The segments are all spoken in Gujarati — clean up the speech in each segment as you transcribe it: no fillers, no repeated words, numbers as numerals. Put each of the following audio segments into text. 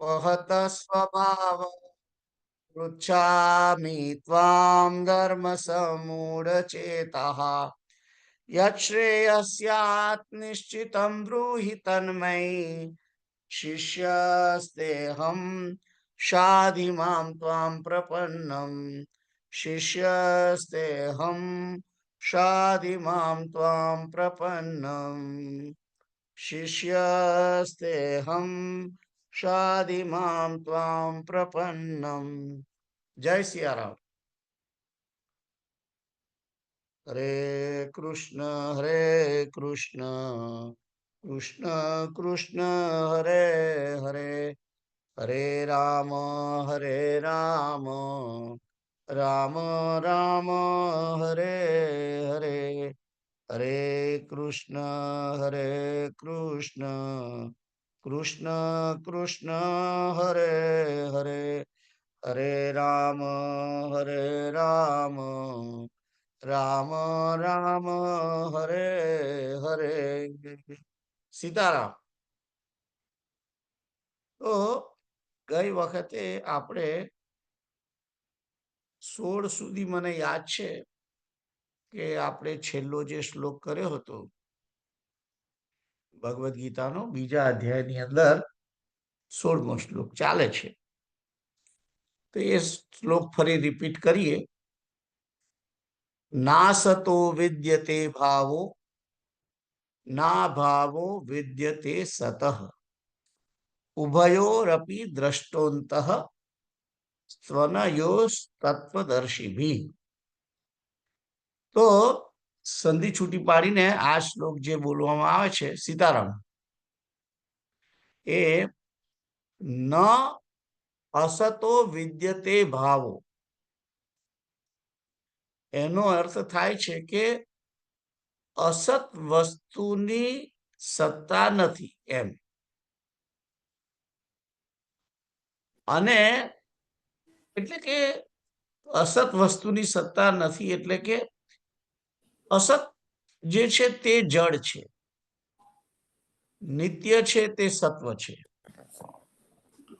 वहत स्वभाव पृच्छामि त्वां धर्मसम्मूढचेतः यच्छ्रेयस्यात् निश्चितं ब्रूहि तन्मयि शिष्यस्तेऽहं शाधि मां त्वां प्रपन्नं शिष्यस्तेऽहं शाधि मां त्वां प्रपन्नम् शिष्यस्तेऽहं शाधि मां त्वां प्रपन्नम्। जय सिया राम। हरे कृष्ण कृष्ण कृष्ण हरे हरे, हरे राम राम राम हरे हरे, हरे कृष्ण कृष्ण कृष्ण कृष्ण हरे हरे, हरे राम राम राम हरे हरे। સીતારામ. તો ગઈ વખતે આપણે 16 સુધી મને યાદ છે કે આપણે છેલ્લો જે શ્લોક કર્યો હતો ભગવદ્ ગીતાનો બીજા અધ્યાયની અંદર 16મો શ્લોક ચાલે છે. તો એ શ્લોક ફરી રિપીટ કરીએ. ના સતો વિદ્યતે ભાવો ના ભાવો વિદ્યતે સતઃ ઉભયોરપી દ્રષ્ટોંતઃ સ્વનયોસ તત્વદર્શિભી. તો સંધિ છૂટી પાડીને આ શ્લોક જે બોલવામાં આવે છે સીતારામ, એ ન અસતો વિદ્યતે ભાવો, એનો અર્થ થાય છે કે અસત વસ્તુની સત્તા નથી એમ. અને એટલે કે અસત વસ્તુની સત્તા નથી એટલે કે અસત જે છે તે જડ છે, નિત્ય છે તે સત્વ છે,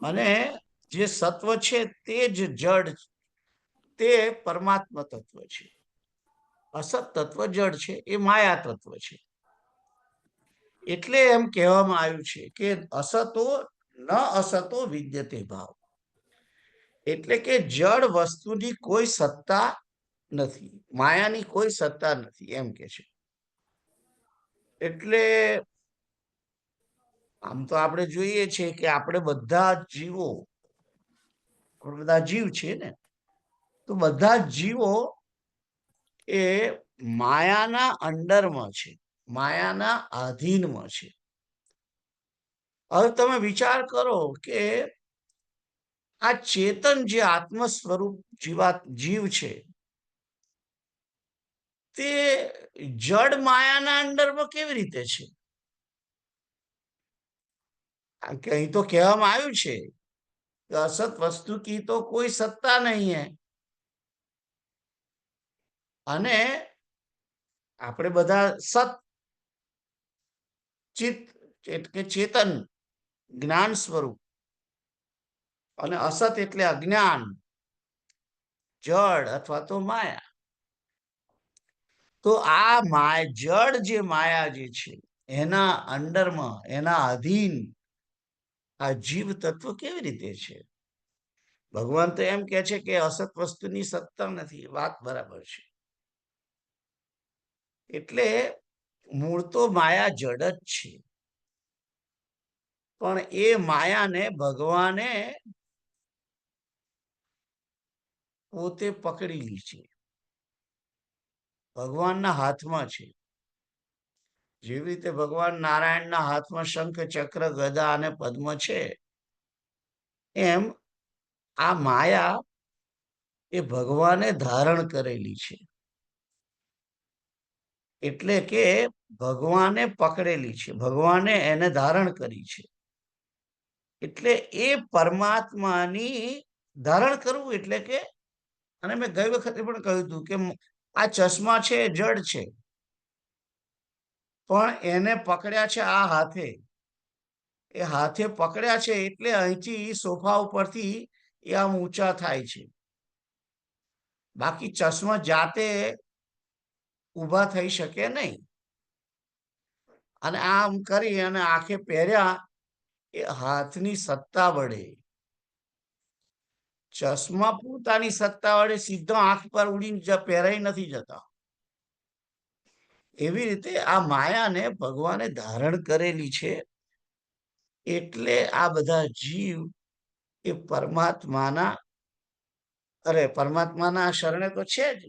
અને જે સત્વ છે તે જ જડ, તે પરમાત્મા તત્વ છે. અસત તત્વ જડ છે, એ માયા તત્વ છે. એટલે એમ કહેવામાં આવ્યું છે કે અસતો ન અસતો વિદ્યતે ભાવ, એટલે કે જડ વસ્તુની કોઈ સત્તા નથી, માયાની કોઈ સત્તા નથી એમ કે છે. એટલે આમ તો આપણે જોઈએ છે કે આપણે બધા જીવો, બધા જીવ છે ને, તો બધા જીવો એ માયાના અંડરમાં છે, માયાના આધીનમાં છે. હવે તમે વિચાર કરો કે આ ચેતન જે આત્મ સ્વરૂપ જીવ છે તે જડ માયાના અંડરમાં કેવી રીતે છે? કારણ કે અહીં તો કહેવામાં આવ્યું છે કે અસત વસ્તુ કી તો કોઈ સત્તા નહીં હે. અને આપણે બધા સત ચિત્ત એટલે ચેતન જ્ઞાન સ્વરૂપ, અને અસત એટલે અજ્ઞાન, જડ અથવા તો માયા. તો આ જડ જે માયા જે છે એના અંડરમાં, એના અધીન આ જીવ તત્વ કેવી રીતે છે? ભગવાન તો એમ કે છે કે અસત વસ્તુની સત્તા નથી. વાત બરાબર છે. એટલે મૂળ તો માયા જડ જ છે, પણ એ માયાને ભગવાને પોતે પકડેલી છે, ભગવાનના હાથમાં છે. જેવી રીતે ભગવાન નારાયણના હાથમાં શંખ, ચક્ર, ગદા અને પદ્મ છે, એમ આ માયા એ ભગવાને ધારણ કરેલી છે. એટલે કે ભગવાને પકડેલી છે, ભગવાને એને ધારણ કરી છે. એટલે એ પરમાત્માની ધારણ કરવું એટલે કે, અને મેં ગઈ વખતે પણ કહ્યું હતું કે આ ચશ્મા છે જડ છે, પણ એને પકડ્યા છે આ હાથે. એ હાથે પકડ્યા છે એટલે અહીંથી સોફા ઉપરથી એ આમ ઊંચા થાય છે, બાકી ચશ્મા જાતે ઊભા થઈ શકે નહીં. અને આમ કરી અને આંખે પહેર્યા એ હાથની સત્તા વડે. ચશ્મા પોતાની સત્તા વડે સીધો આંખ પર ઉડીને પહેરાઈ નથી જતા. એવી રીતે આ માયાને ભગવાને ધારણ કરેલી છે, એટલે આ બધા જીવ એ પરમાત્માના પરમાત્માના શરણે તો છે જ,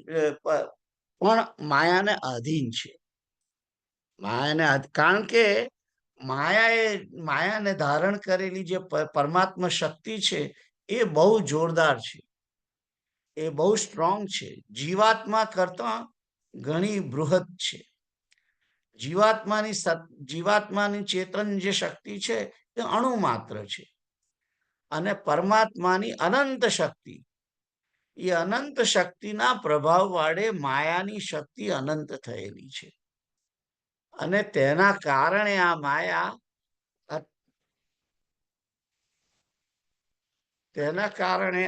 પણ માયાને આધીન છે. કારણ કે માયાને ધારણ કરેલી જે પરમાત્મા શક્તિ છે એ બહુ જોરદાર છે, એ બહુ સ્ટ્રોંગ છે, જીવાત્મા કરતા ઘણી બૃહદ છે. જીવાત્માની ચેતન જે શક્તિ છે એ અણુ માત્ર છે, અને પરમાત્માની અનંત શક્તિ, એ અનંત શક્તિના પ્રભાવ વાળે માયાની શક્તિ અનંત થયેલી છે. અને તેના કારણે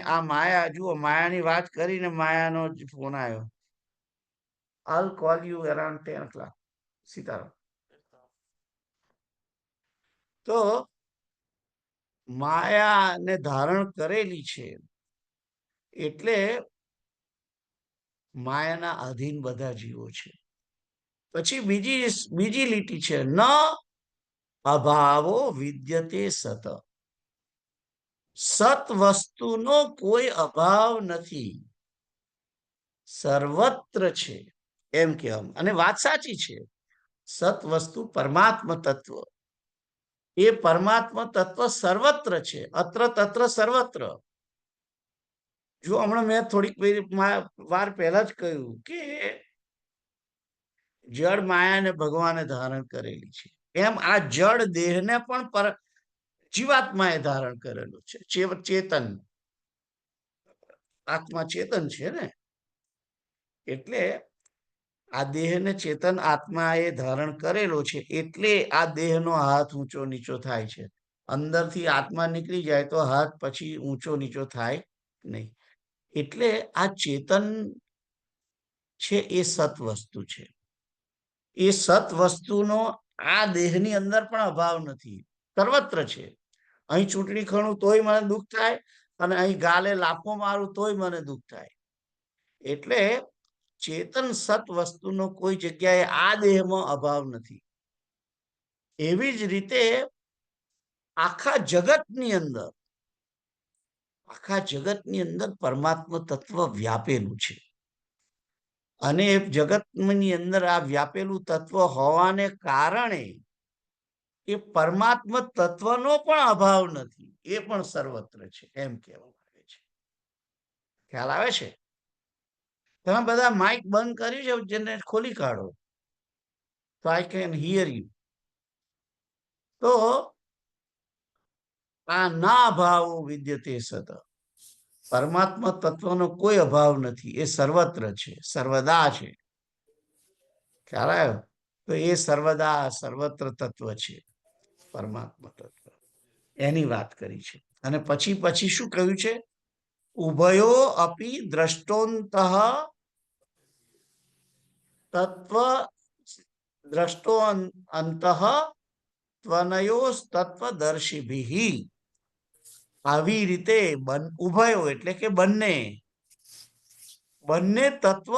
આ માયા જુઓ, માયાની વાત કરીને માયાનો જ ફોન આવ્યો. I'll call you around 10 o'clock. Sitaram. તો માયાને ધારણ કરેલી છે એટલે માયાના આધીન બધા જીવો છે. પછી બીજી લીટી છે, ન અભાવો વિદ્યતે સત. સત વસ્તુનો કોઈ અભાવ નથી, સર્વત્ર છે એમ કહેવામાં. અને વાત સાચી છે, સત વસ્તુ પરમાત્મા તત્વ, એ પરમાત્મા તત્વ સર્વત્ર છે, અત્ર તત્ર સર્વત્ર. જો હમણાં મેં થોડીક વાર પહેલા જ કહ્યું કે જળ માયાને ભગવાને ધારણ કરેલી છે, એમ આ જળ દેહને પણ જીવાત્માએ ધારણ કરેલું છે. ચેતન આત્મા ચેતન છે ને, એટલે આ દેહને ચેતન આત્માએ ધારણ કરેલો છે, એટલે આ દેહનો હાથ ઊંચો નીચો થાય છે. અંદરથી આત્મા નીકળી જાય તો હાથ પછી ઊંચો નીચો થાય નહીં. એટલે આ ચેતન છે એ સત વસ્તુ છે. એ સત વસ્તુનો આ દેહની અંદર પણ અભાવ નથી, સર્વત્ર છે. અહીં ચૂંટણી ખણું તોય મને દુઃખ થાય, અને અહીં ગાલે લાફો મારું તોય મને દુઃખ થાય. એટલે ચેતન સત વસ્તુનો કોઈ જગ્યાએ આ દેહમાં અભાવ નથી. એવી જ રીતે આખા જગતની અંદર પરમાત્મા તત્વ વ્યાપેલું છે, અને જગતની અંદર આ વ્યાપેલું તત્વ હોવાને કારણે એ પરમાત્મા તત્વનો પણ અભાવ નથી, એ પણ સર્વત્ર છે એમ કહેવામાં આવે છે. ખ્યાલ આવે છે? તમે બધા માઇક બંધ કર્યું છે, જેને ખોલી કાઢો તો આઈ કેન હિયર યુ. તો આ ના અભાવો વિદ્યતે સત, પરમાત્મા તત્વનો કોઈ અભાવ નથી, એ સર્વત્ર છે, સર્વદા છે. ખ્યાલ આવ્યો? તો એ સર્વદા સર્વત્ર તત્વ છે પરમાત્મા તત્વ, એની વાત કરી છે. અને પછી શું કહ્યું છે? ઉભયો અપી દ્રષ્ટોંતઃ તત્વ દ્રષ્ટોઅંતઃ ત્વનયોસ્તત્વદર્શિભિઃ. આવી રીતે ઉભયો એટલે કે બંને તત્વ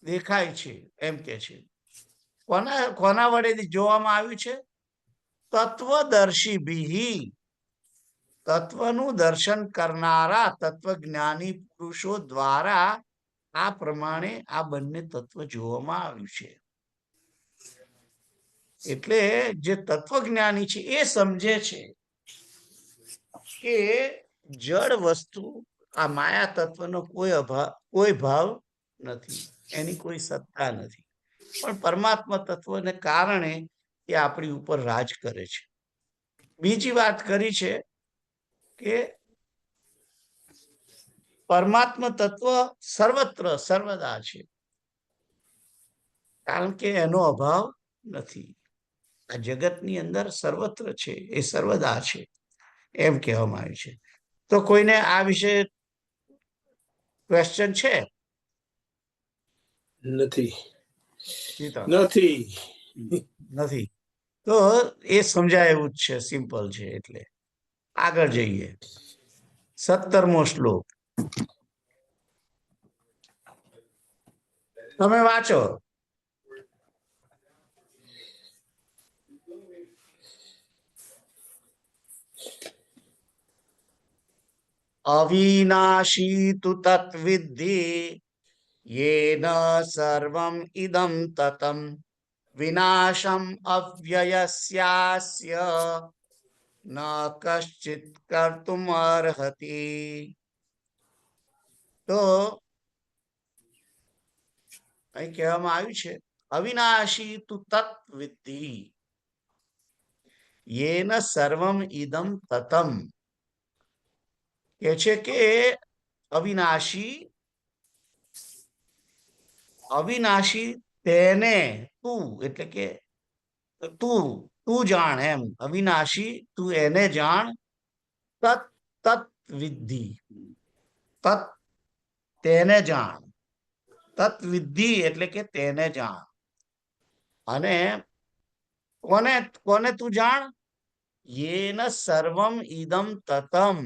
દેખાય છે એમ કે છે. કોના વડે જોવામાં આવ્યું છે? તત્વદર્શિભિઃ. તત્વનું દર્શન કરનારા તત્વજ્ઞાની પુરુષો દ્વારા આ પ્રમાણે આ બંને તત્વ જોવામાં આવ્યું છે. એટલે જે તત્વજ્ઞાની છે એ સમજે છે કે જળ વસ્તુ આ માયા તત્વનો કોઈ ભાવ નથી, એની કોઈ સત્તા નથી, પણ પરમાત્મા તત્વને કારણે એ આપણી ઉપર રાજ કરે છે. બીજી વાત કરી છે કે પરમાત્મા તત્વ સર્વત્ર સર્વદા છે, કારણ કે એનો અભાવ નથી. આ જગતની અંદર સર્વત્ર છે, એ સર્વદા છે એમ કહેવામાં આવ્યું છે. તો કોઈને આ વિશે ક્વેશ્ચન છે? નથી. સીતા? નથી. નથી. તો એ સમજાય એવું જ છે, સિમ્પલ છે. એટલે આગળ જઈએ. 17મો શ્લોક તમે વાંચો. અવિનાશી તુ તત્વિદ્ધિ येन सर्वम् इदं ततं विनाशम् अव्ययस्यास्य न कश्चित् कर्तुमर्हति. તો અહીં કહેવામાં આવ્યું છે અવિનાશી તુ તત્વિદ્ધિ येन सर्वम इदं ततं. કે છે કે અવિનાશી અવિનાશી તેને તું એટલે કે તું તું જાણ એમ. અવિનાશી તું એને જાણ. તત તત વિદ્ધિ તત તેને જાણ. તત વિદ્ધિ એટલે કે તેને જાણ. અને કોને કોને તું જાણ? યેન સર્વમ ઇદમ તતમ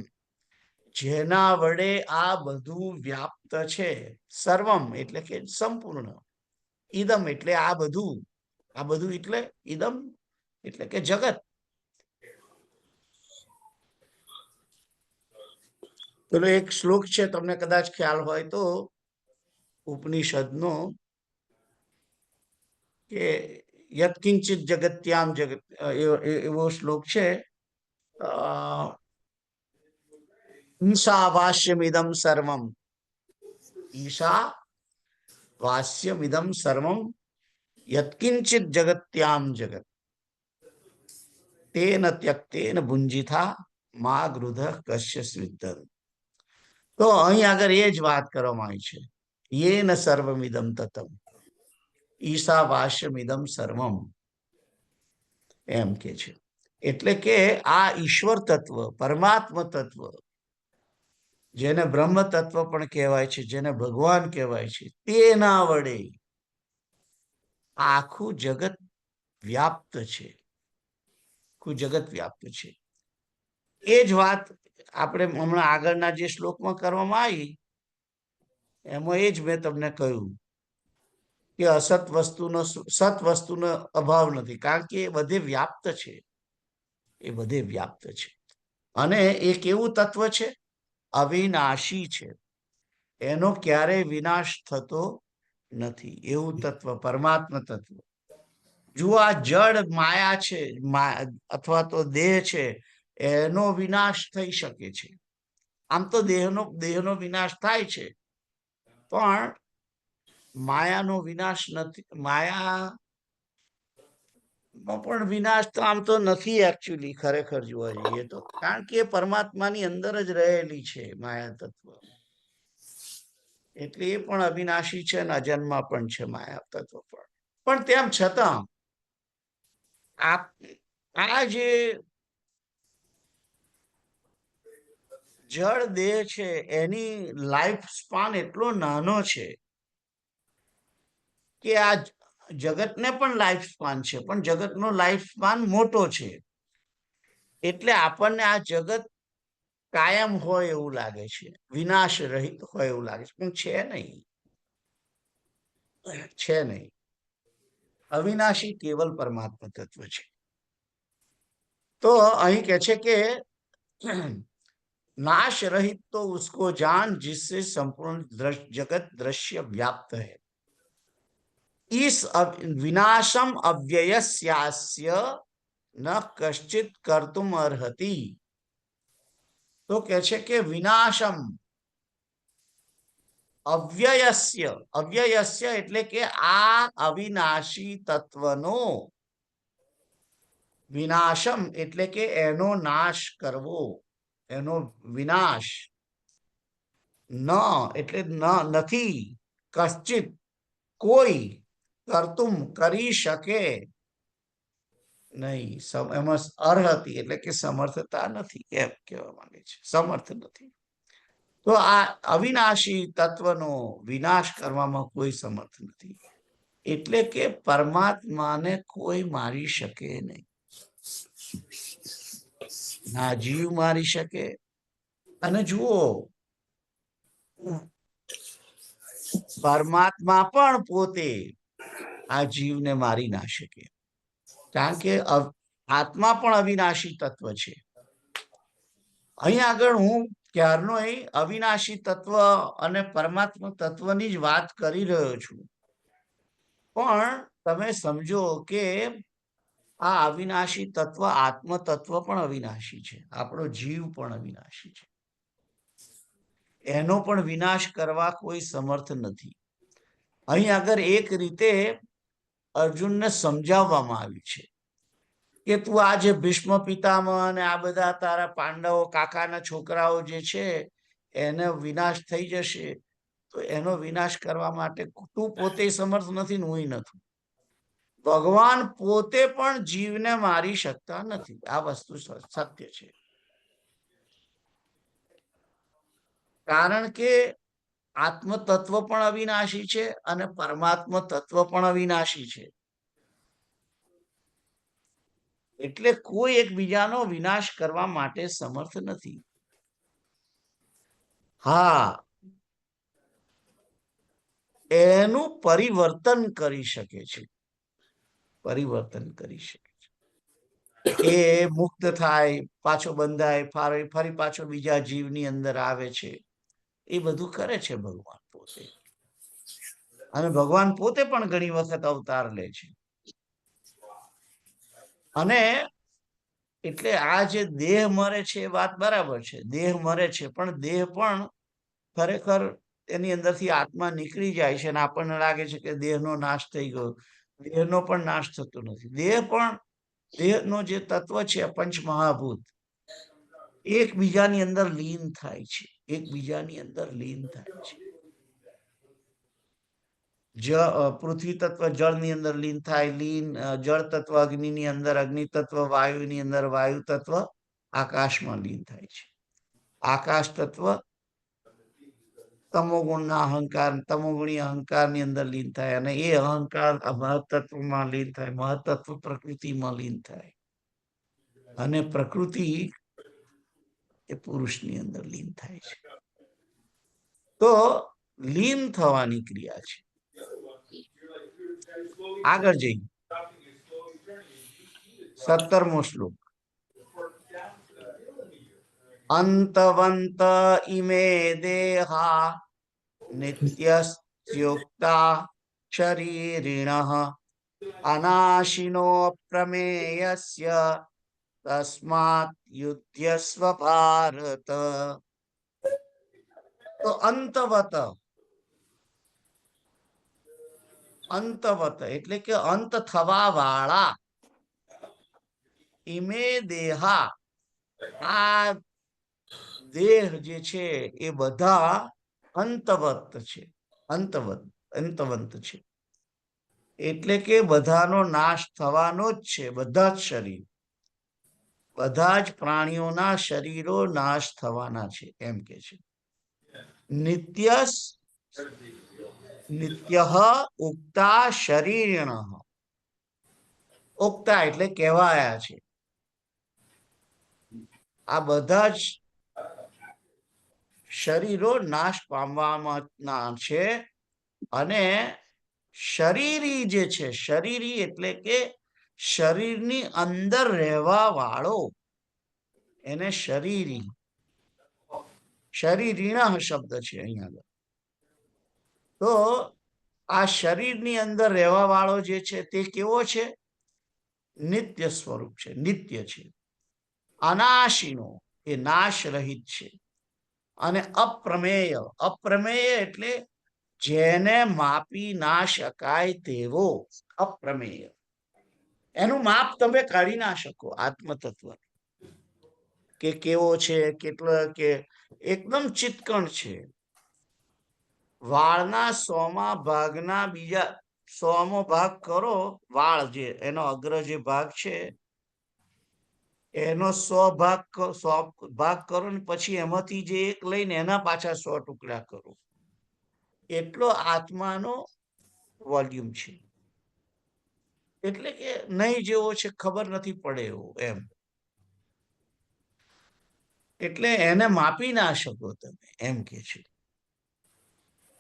જેના વડે આ બધું વ્યાપ્ત છે. સર્વમ એટલે કે સંપૂર્ણ. ઇદમ એટલે આ બધું. આ બધું એટલે ઇદમ એટલે કે જગત. પેલો એક શ્લોક છે તમને કદાચ ખ્યાલ હોય તો ઉપનિષદનો કે યત્કિંચિત જગત્યામ જગત એવો શ્લોક છે. ઈશા ભાષ્યમિદમ સર્વમ ઈશા ભાષ્યમિદમ સર્વમ યત્કિંચિત જગત્યામ જગત તેન ત્યક્તેન ભુંજિથા મા ગૃધ કશ્ય સ્વિદ્ધર. તો અહીં આગળ એ જ વાત કરવામાં આવી છે. યેન સર્વમિદમ તતમ ઈશા ભાષ્યમિદમ સર્વમ એમ કે છે. એટલે કે આ ઈશ્વર તત્વ પરમાત્મા તત્વ જેને બ્રહ્મ તત્વ પણ કહેવાય છે, જેને ભગવાન કહેવાય છે, તેના વડે આખું જગત વ્યાપ્ત છે. આખું જગત વ્યાપ્ત છે. એ જ વાત આપણે હમણાં આગળના જે શ્લોકમાં કરવામાં આવી એમાં એ જ મેં તમને કહ્યું કે અસત વસ્તુનો સત વસ્તુનો અભાવ નથી, કારણ કે એ બધે વ્યાપ્ત છે. એ બધે વ્યાપ્ત છે. અને એ કેવું તત્વ છે? અવિનાશી છે. એનો ક્યારેય વિનાશ થતો નથી. એવું તત્વ પરમાત્મા તત્વ. જો આ જડ માયા છે અથવા તો દેહ છે એનો વિનાશ થઈ શકે છે. આમ તો દેહનો વિનાશ થાય છે, પણ માયાનો વિનાશ નથી. માયાનો પણ વિનાશ તો આમ તો નથી એકચ્યુઅલી ખરેખર જોવા જઈએ તો, કારણ કે એ પરમાત્માની અંદર જ રહેલી છે માયા તત્વ. એટલે એ પણ અવિનાશી છે અને અજન્મા પણ છે માયા તત્વ પણ તેમ છતાં આ જે જળ દેહ છે એની લાઈફ સ્પાન એટલો નાનો છે કે આ જગતને પણ લાઈફ સ્પાન છે, પણ જગતનો લાઈફ સ્પાન મોટો છે. એટલે આપણને આ જગત કાયમ હોય એવું લાગે છે, વિનાશ રહિત હોય એવું લાગે છે, પણ છે નહીં. છે નહીં. અવિનાશી કેવલ પરમાત્મા તત્વ છે. તો અહીં કે છે કે नाश रहित तो उसको जान जिससे संपूर्ण जगत दृश्य व्याप्त है. इस विनाशम अव्ययस्यास्य न कश्चित कर्तुम अर्हति. तो કહે છે કે વિનાશમ અવ્યયસ્ય. અવ્યયસ્ય એટલે કે આ અવિનાશી તત્વનો વિનાશમ એટલે કે એનો નાશ કરવો, એનો વિનાશ. ન એટલે નથી. કશ્ચિત કોઈ. કર્તુમ કરી શકે. નહીં, એમાં અર્હતી એટલે કે સમર્થતા નથી એમ કહેવા માંગે છે, સમર્થ નથી. તો આ અવિનાશી તત્વનો વિનાશ કરવામાં કોઈ સમર્થ નથી, એટલે કે પરમાત્માને કોઈ મારી શકે નહીં. ના જીવ મારી શકે. અને જુઓ, પરમાત્મા પણ પોતે આ જીવને મારી ના શકે, કારણ કે આત્મા પણ અવિનાશી તત્વ છે. અહીં આગળ હું ક્યારનો અવિનાશી તત્વ અને પરમાત્મા તત્વની જ વાત કરી રહ્યો છું, પણ તમે સમજો કે આ અવિનાશી તત્વ આત્મ તત્વ પણ અવિનાશી છે, આપણો જીવ પણ અવિનાશી છે. એનો પણ વિનાશ કરવા કોઈ સમર્થ નથી. અહીં આગળ એક રીતે અર્જુનને સમજાવવામાં આવ્યું છે કે તું આ જે ભીષ્મ પિતામહ અને આ બધા તારા પાંડવો કાકાના છોકરાઓ જે છે એને વિનાશ થઈ જશે, તો એનો વિનાશ કરવા માટે તું પોતે સમર્થ નથી ને હું નથી. ભગવાન પોતે પણ જીવને મારી શકતા નથી, આ વસ્તુ સત્ય છે. કારણ કે આત્મ તત્વ પણ અવિનાશી છે અને પરમાત્મા તત્વ પણ અવિનાશી છે, એટલે કોઈ એકબીજાનો વિનાશ કરવા માટે સમર્થ નથી. હા, એનું પરિવર્તન કરી શકે છે, પરિવર્તન કરી શકે છે. એ મુક્ત થાય, પાછો બંધાય, ફરી પાછો બીજા જીવની અંદર આવે છે, એ બધું કરે છે ભગવાન પોતે. અને ભગવાન પોતે પણ ઘણી વખત અવતાર લે છે. અને એટલે આ જે દેહ મરે છે એ વાત બરાબર છે, દેહ મરે છે, પણ દેહ પણ ખરેખર એની અંદરથી આત્મા નીકળી જાય છે અને આપણને લાગે છે કે દેહનો નાશ થઈ ગયો. દેહનો પણ નાશ થતો નથી. દેહનો જે તત્વ છે પંચમહાભૂત એકબીજાની અંદર લીન થાય છે, એકબીજાની અંદર લીન થાય છે. પૃથ્વી તત્વ જળની અંદર લીન થાય, જળ તત્વ અગ્નિની અંદર, અગ્નિ તત્વ વાયુની અંદર, વાયુ તત્વ આકાશમાં લીન થાય છે. આકાશ તત્વ તમોગુણી અહંકારની અંદર લીન થાય અને એ અહંકાર મહત્તત્વમાં લીન થાય, મહત્તત્વ પ્રકૃતિમાં લીન થાય અને પ્રકૃતિ એ પુરુષની અંદર લીન થાય છે. તો લીન થવાની ક્રિયા છે. આગળ જઈએ 17મો શ્લોક. અંતવંત ઇમે દેહા નિત્યસ્યોક્તા શરીરિણઃ અનાશિનો પ્રમેયસ્ય તસ્માત યુધ્યસ્વ ભારત. તો અંતવત એટલે કે અંત થવા વાળા, ઇમે દેહા આ દેહ જે છે એ બધા અંતવત છે, અંતવંત છે, એટલે કે બધાનો નાશ થવાનો જ છે. બધા જ શરીર, બધા જ પ્રાણીઓના શરીરો નાશ થવાના છે એમ કે છે. નિત્ય ઉક્તા શરીરિણ, ઉક્તા એટલે કહેવાયા છે. આ બધા જ શરીરો નાશ પામવાના છે. અને શરીરી જે છે, શરીરી એટલે કે શરીરની અંદર રહેવા વાળો, એને શરીરી, શરીરીણ શબ્દ છે અહીંયા. તો આ શરીરની અંદર રહેવા વાળો જે છે તે કેવો છે? નિત્ય સ્વરૂપ છે, નિત્ય છે. અનાશીનો એ નાશ રહિત છે. અને અપ્રમેય, અપ્રમેય એટલે જેને માપી ના શકાય તેવો અપ્રમેય. એનું માપ તમે કાઢી ના શકો આત્મતત્વ, કે કેવો છે, કેટલો, કે એકદમ ચિતકણ છે. વાળના 100મા ભાગના બીજા 100મો ભાગ કરો, વાળ જે એનો અગ્ર જે ભાગ છે એનો 100 ભાગ કરો ને પછી એમાંથી જે એક લઈને એના પાછા 100 ટુકડા કરો, એટલો આત્માનો વોલ્યુમ છે. એટલે કે નહીં જેવો છે ખબર નથી પડે એવો એમ. એટલે એને માપી ના શકો તમે, એમ કે છે.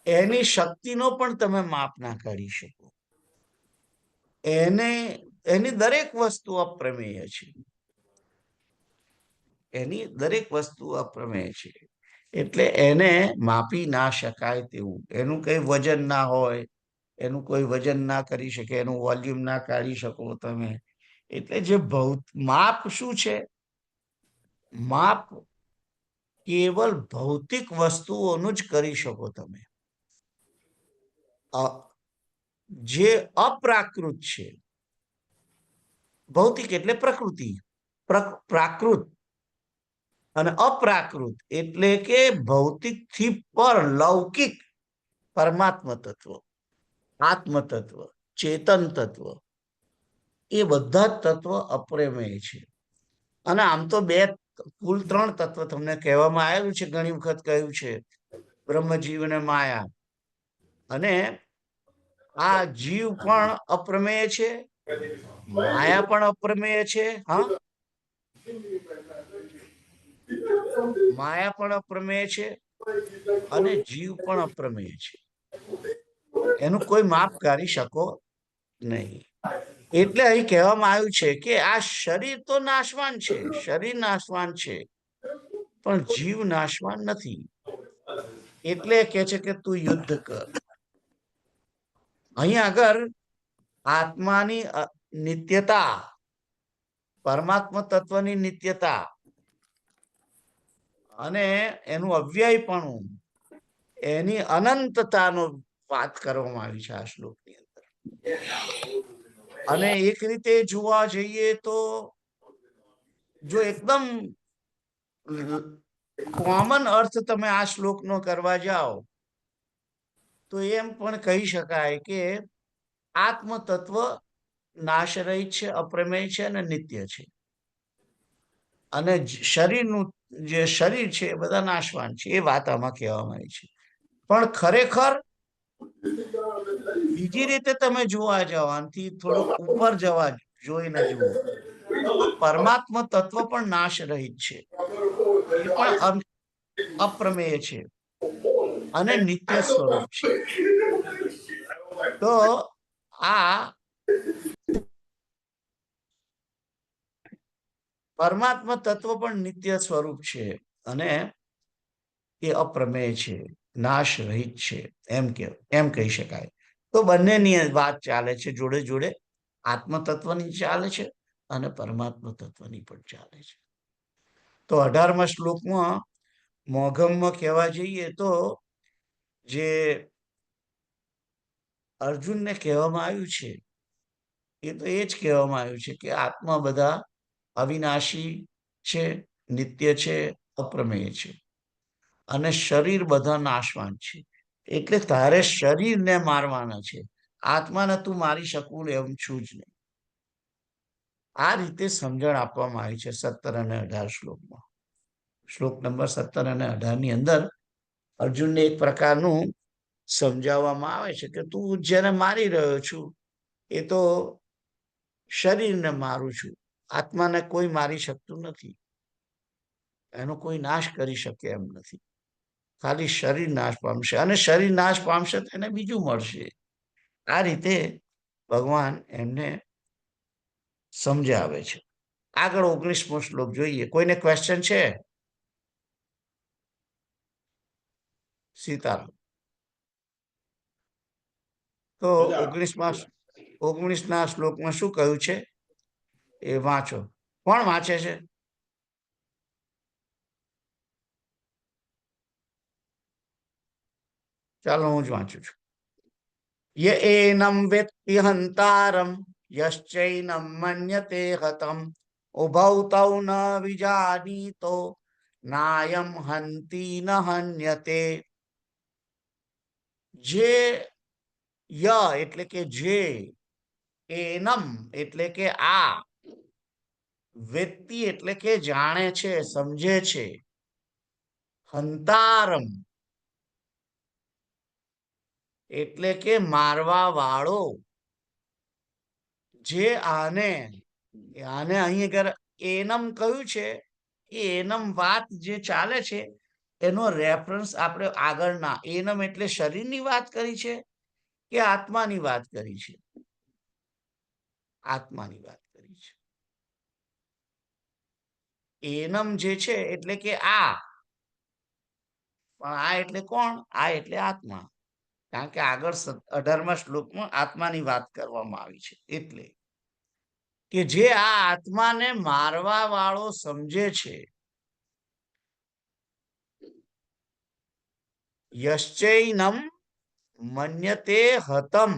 એની શક્તિનો પણ તમે માપ ના કરી શકો. એની દરેક વસ્તુ અપ્રમેય છે. એની દરેક વસ્તુ અપ્રમેય છે. એટલે એને માપી ના શકાય તેવું. એનું કઈ વજન ના હોય, એનું કોઈ વજન ના કરી શકે, એનું વોલ્યુમ ના કાઢી શકો તમે. એટલે જે માપ શું છે? માપ કેવલ ભૌતિક વસ્તુઓનું જ કરી શકો તમે. જે અપ્રાકૃત છે, ભૌતિક એટલે પ્રકૃતિ, પ્રાકૃત અને અપ્રાકૃત એટલે કે ભૌતિક થી પર લૌકિક પરમાત્મા તત્વ, આત્મ તત્વ, ચેતન તત્વ, એ બધા જ તત્વ અપ્રમેય છે. અને આમ તો કુલ 3 તત્વ તમને કહેવામાં આવેલું છે, ઘણી વખત કહ્યું છે, બ્રહ્મ, જીવ અને માયા. અને આ જીવ પણ અપ્રમેય છે, માયા પણ અપ્રમેય છે. હા, માયા પણ અપ્રમેય છે અને જીવ પણ અપ્રમેય છે. એનું કોઈ માપ કરી શકો નહીં. એટલે અહીં કહેવામાં આવ્યું છે કે આ શરીર તો નાશવાન છે, શરીર નાશવાન છે, પણ જીવ નાશવાન નથી. એટલે કે છે કે તું યુદ્ધ કર. અહીં આગળ આત્માની નિત્યતા, પરમાત્મા તત્વની નિત્યતા અને એનું અવ્યયપણું, એની અનંતતાનો વાત કરવામાં આવી છે આ શ્લોકની અંદર. અને એક રીતે જોવા જઈએ તો જો એકદમ કોમન અર્થ તમે આ શ્લોકનો કરવા જાઓ તો એમ પણ કહી શકાય કે આત્મ તત્વ નાશરહિત છે, અપ્રમેય છે અને નિત્ય છે. અને શરીરનું જે શરીર છે એ બધા નાશવાન છે, એ વાત આમાં કહેવામાં આવી છે. પણ ખરેખર બીજી રીતે તમે જોવા જાઓ, આનાથી થોડુંક ઉપર જોઈને જુઓ, પરમાત્મા તત્વ પણ નાશ રહિત છે, એ પણ અપ્રમેય છે અને નિત્ય સ્વરૂપ છે. તો આ પરમાત્મા તત્વ પણ નિત્ય સ્વરૂપ છે અને એ અપ્રમેય છે, નાશ રહિત છે, એમ કહી શકાય. તો બંનેની વાત ચાલે છે, જોડે જોડે આત્મ તત્વની ચાલે છે અને પરમાત્મા તત્વની પણ ચાલે છે. તો 18મા શ્લોકમાં મોઘમમાં કહેવા જઈએ તો જે અર્જુનને કહેવામાં આવ્યું છે એ તો એ જ કહેવામાં આવ્યું છે કે આત્મા બધા અવિનાશી છે, નિત્ય છે, અપ્રમેય છે અને શરીર બધા નાશવાન છે. એટલે તારે શરીરને મારવાના છે, આત્માને તું મારી શકું એમ છું જ નહીં. આ રીતે સમજણ આપવામાં આવી છે 17 અને 18 શ્લોકમાં. શ્લોક નંબર 17 અને 18 ની અંદર અર્જુનને એક પ્રકારનું સમજાવવામાં આવે છે કે તું જેને મારી રહ્યો છું એ તો શરીરને મારું છું, આત્માને કોઈ મારી શકતું નથી, એનો કોઈ નાશ કરી શકે એમ નથી. ખાલી શરીર નાશ પામશે અને શરીર નાશ પામશે તો એને બીજું મળશે. આ રીતે ભગવાન એમને સમજાવે છે. આગળ 19મો શ્લોક જોઈએ. કોઈને ક્વેશ્ચન છે? સીતારામ. તો 19ના શ્લોકમાં શું કહ્યું છે એ વાંચો. કોણ વાંચે છે? ચાલો હું જ વાંચું છું. ય એનમ વેત્તિ હંતારમ યશ્ચૈનમ મન્યતે હતમ ઉભૌ તૌ ન વિજાનીતો નાયમ હંતિ ન હન્યતે. જે ય એટલે કે જે, એનમ એટલે કે આ, વેત્તિ એટલે કે જાણે છે, સમજે છે. હંતારમ એટલે કે મારવા વાળો. જે આને અહીં આગળ એનમ કહ્યું છે, એ એનમ વાત જે ચાલે છે એનો રેફરન્સ આપણે આગળના એનમ એટલે શરીરની વાત કરી છે કે આત્માની વાત કરી છે? આત્માની વાત કરી છે. એનમ જે છે એટલે કે આ, પણ આ એટલે કોણ? આ એટલે આત્મા. કારણ કે આગળ 18મા શ્લોકમાં આત્માની વાત કરવામાં આવી છે. એટલે કે જે આ આત્માને મારવા વાળો સમજે છે. યશ્ચૈનમ મન્યતે હતમ,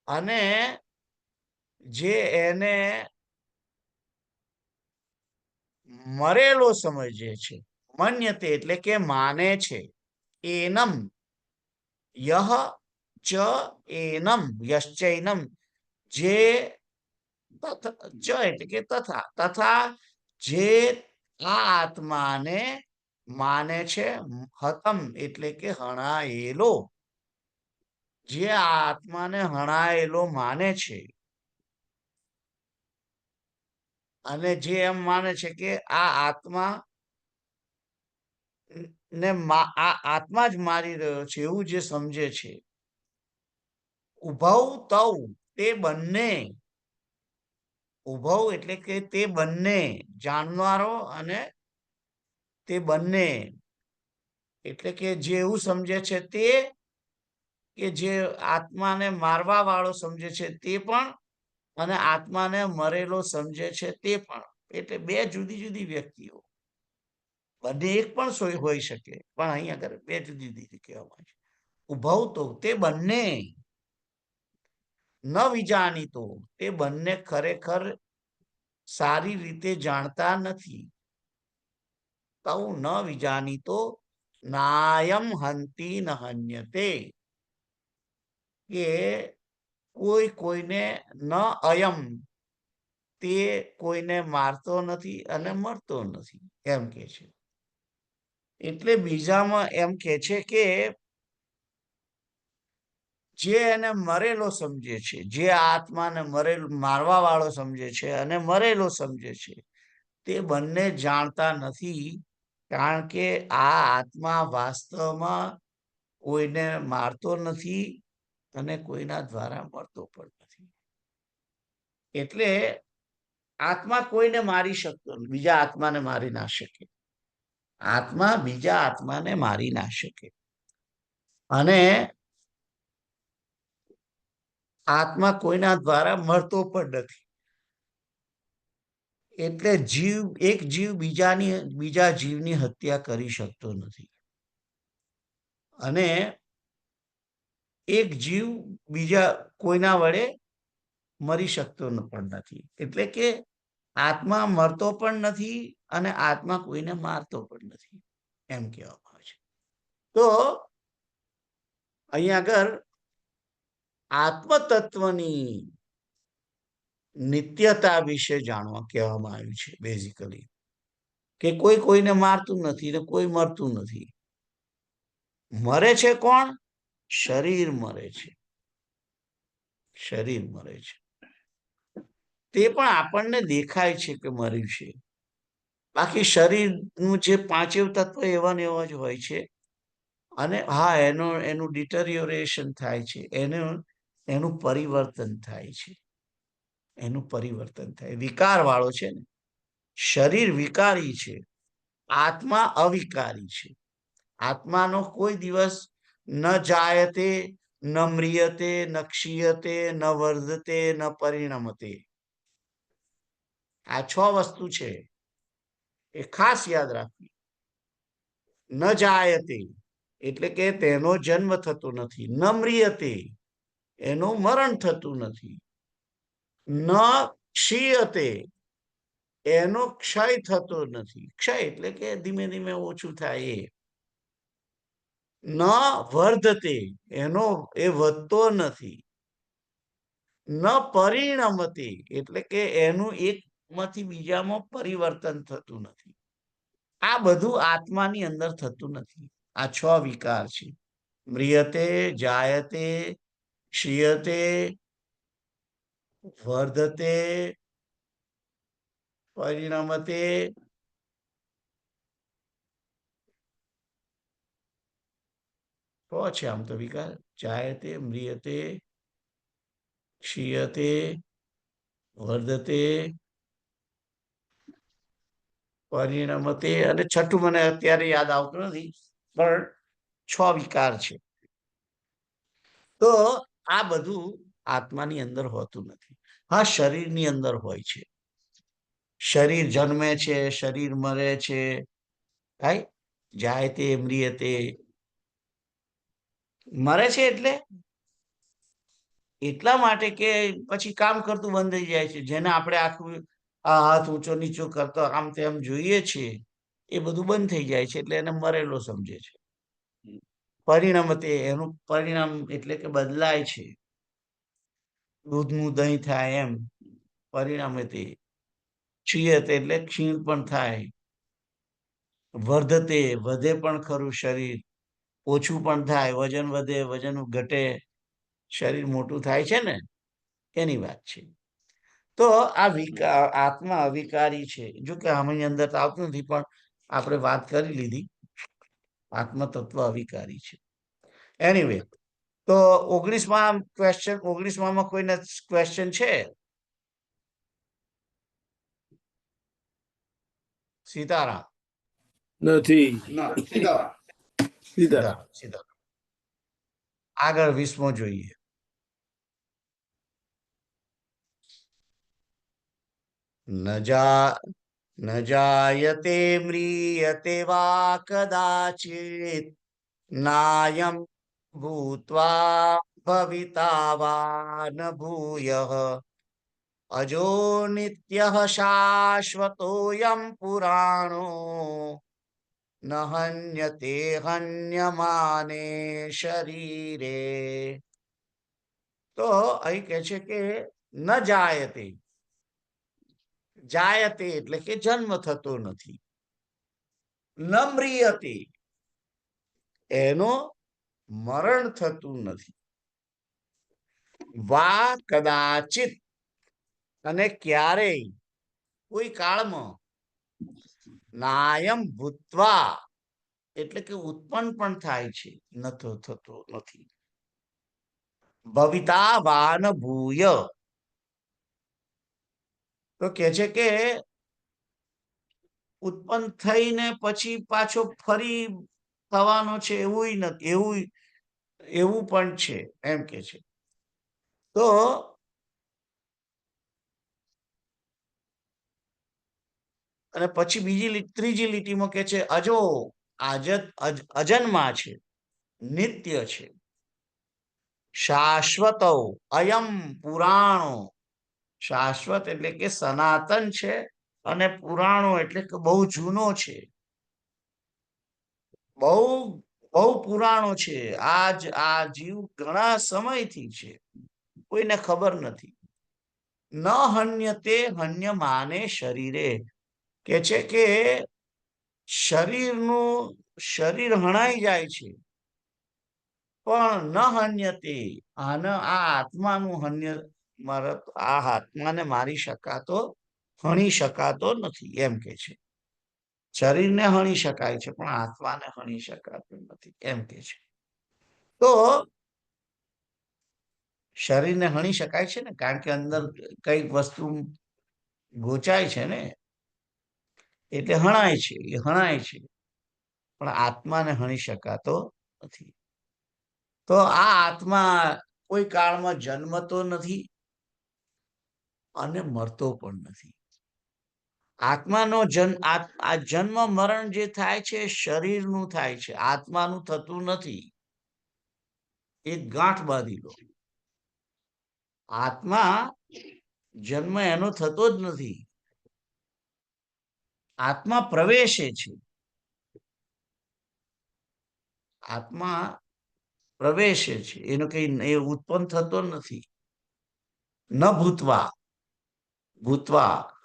અને જે એને મરેલો સમજે છે. મન્યતે એટલે કે માને છે. એનમ યહ ચ એનમ યશ્ચૈનમ, જે ચ એટલે કે તથા, તથા જે આ આત્માને માને છે. હતમ એટલે કે હણાયેલો. જે આ આત્માને હણાયેલો માને છે, અને જે એમ માને છે કે આ આત્મા ને આ આત્મા જ મારી રહ્યો છે એવું જે સમજે છે. ઉભવ તવ તે બંને, ઉભવ એટલે કે તે બંને, જાણનારો અને તે બંને એટલે કે જે એવું સમજે છે તે, કે જે આત્માને મારવા વાળો સમજે છે તે પણ, અને આત્માને મરેલો સમજે છે તે પણ. એટલે બે જુદી જુદી વ્યક્તિઓ. બંને એક પણ હોઈ શકે, પણ અહીં આગળ બે જુદી જુદી કહેવામાં છે. ઉભવ તો તે બંને, ન વિજાનીતો તે બંને ખરેખર સારી રીતે જાણતા નથી. તઉ ન વિજાનીતો નાયમ હંતી ન હન્યતે, કે કોઈ કોઈને ન અયમ, તે કોઈને મારતો નથી અને મરતો નથી, એમ કે છે. એટલે બીજામાં એમ કે છે કે જે એને મરેલો સમજે છે, જે આત્માને મારવા વાળો સમજે છે અને મરેલો સમજે છે, તે બંને જાણતા નથી. કારણ કે આ આત્મા વાસ્તવમાં કોઈને મારતો નથી અને કોઈના દ્વારા મરતો પણ નથી. એટલે આત્મા કોઈને મારી શકતો નથી, બીજા આત્માને મારી ના શકે. આત્મા બીજા આત્માને મારી ના શકે. અને આત્મા કોઈના દ્વારા મરતો પણ નથી. એટલે એક જીવ બીજા જીવની હત્યા કરી શકતો નથી, અને એક જીવ બીજા કોઈના વડે મરી શકતો પણ નથી. એટલે કે આત્મા મરતો પણ નથી અને આત્મા કોઈને મારતો પણ નથી, એમ કહેવામાં આવે છે. તો અહીં આગળ આત્મતત્વની નિત્યતા વિશે જાણવા કહેવામાં આવ્યું છે. બેઝિકલી કે કોઈ કોઈને મારતું નથી ને કોઈ મરતું નથી. મરે છે કોણ? શરીર મરે છે. શરીર મરે છે, તે પણ આપણને દેખાય છે કે મર્યું છે. બાકી શરીરનું જે પાંચેય તત્વ એવા ને એવા જ હોય છે. અને હા, એનું ડિટરિયોરેશન થાય છે, એનું પરિવર્તન થાય છે. એનું પરિવર્તન થાય, વિકાર વાળો છે ને. શરીર વિકારી છે, આત્મા અવિકારી છે. આત્માનો કોઈ દિવસ ન જાયતે, ન મ્રિયતે, ન ક્ષીયતે, ન વર્ધતે, ન પરિણમતે. આ 6 વસ્તુ છે, એ ખાસ યાદ રાખવી. ન જાયતે એટલે કે તેનો જન્મ થતો નથી. ન મ્રિયતે એનું મરણ થતું નથી. ન ક્ષીયતે એનો ક્ષય થતો નથી. ક્ષય એટલે કે ધીમે ધીમે ઓછું થાય એ. ન વર્ધતે એ વધતો નથી. ન પરિણમતે એટલે કે એનું એક માંથી બીજામાં પરિવર્તન થતું નથી. આ બધું આત્માની અંદર થતું નથી. આ 6 વિકાર છે. મ્રિયતે, જાયતે, ક્ષીયતે, વર્ધતે, પરિણમતે, છે આમ તો વિકાર. જાયતે, મ્રિયતે, ક્ષીયતે, વર્ધતે, પરિણમતે, અને છઠ્ઠું મને અત્યારે યાદ આવતું નથી, પણ 6 વિકાર છે. તો આ બધું આત્માની અંદર હોતું નથી. હા, શરીરની અંદર હોય છે. શરીર જન્મે છે, શરીર મરે છે, જાય તે મ્રિયતે. મરે છે એટલે એટલા માટે કે પછી કામ કરતું બંધ થઈ જાય છે. જેને આપણે આખું આ હાથ ઊંચો નીચો કરતો આમ તેમ જોઈએ છીએ, એ બધું બંધ થઈ જાય છે, એટલે એને મરેલો સમજે છે. પરિણમતે, એનું પરિણામ એટલે કે બદલાય છે. દૂધનું દહીં થાય એમ પરિણમતે. ક્ષીયતે એટલે ક્ષીણ પણ થાય. વર્ધતે, વધે પણ ખરું શરીર, ઓછું પણ થાય, વજન વધે, વજન ઘટે, શરીર મોટું થાય છે ને, એની વાત છે. તો આ આત્મા અવિકારી છે. જો કે આમની અંદર તો આવતું નથી, પણ આપણે વાત કરી લીધી, આત્મ તત્વ અવિકારી છે. એનીવે, તો 19માં કોઈને ક્વેશ્ચન છે? સીતારામ. નથી. સીતારામ. આગળ 20મો જોઈએ. ન જાયતે મ્રિયતે વા કદાચિત નાયમ ભૂત્વા ભવિતા વા ન ભૂયઃ અજો નિત્યઃ શાશ્વતોયમ પુરાણો ન હન્યતે હન્યમાને શરીરે. તો અહીં કહે છે કે ન જાયતે. જાયતે એટલે કે જન્મ થતો નથી. ન મ્રિયતે, એનો મરણ થતું નથી. વા કદાચિત, અને ક્યારેય કોઈ કાળમાં. નાયમ ભૂત્વા એટલે કે ઉત્પન્ન પણ થાય છે, થતો નથી. ભવિતા વાન ભૂય, તો કે છે કે ઉત્પન્ન થઈને પછી પાછો ફરી થવાનો છે એવું નથી, એવું પણ છે એમ કે છે. તો અને પછી ત્રીજી લીટીમાં કે છે અજો, અજન્મા છે, નિત્ય છે, શાશ્વત, અયમ પુરાણો. શાશ્વત એટલે કે સનાતન છે, અને પુરાણો એટલે કે બહુ જૂનો છે, બહુ બહુ પુરાણો છે. આ જીવ ઘણા સમયથી છે, કોઈને ખબર નથી. ન હન્યતે હન્યમાને શરીરે, કે છે કે શરીર હણાઈ જાય છે, પણ ન હન્યતે, આ આત્માનું આ આત્માને મારી શકાતો, હણી શકાતો નથી એમ કે છે. શરીરને હણી શકાય છે, પણ આત્માને હણી શકાતું નથી એમ કે છે. તો શરીરને હણી શકાય છે ને, કારણ કે અંદર કઈક વસ્તુ ગોચાય છે ને, એટલે હણાય છે, એ હણાય છે, પણ આત્માને હણી શકાતો નથી. તો આ આત્મા કોઈ કાળમાં જન્મતો નથી અને મરતો પણ નથી. આત્માનો આ જન્મ મરણ જે થાય છે શરીરનું થાય છે, આત્માનું થતું નથી. એક ગાંઠ બાંધી લો. આત્મા જન્મ એનો થતો જ નથી. આત્મા પ્રવેશે છે, આત્મા પ્રવેશે છે, એનો કઈ એ ઉત્પન્ન થતો નથી. ન ભૂતવા,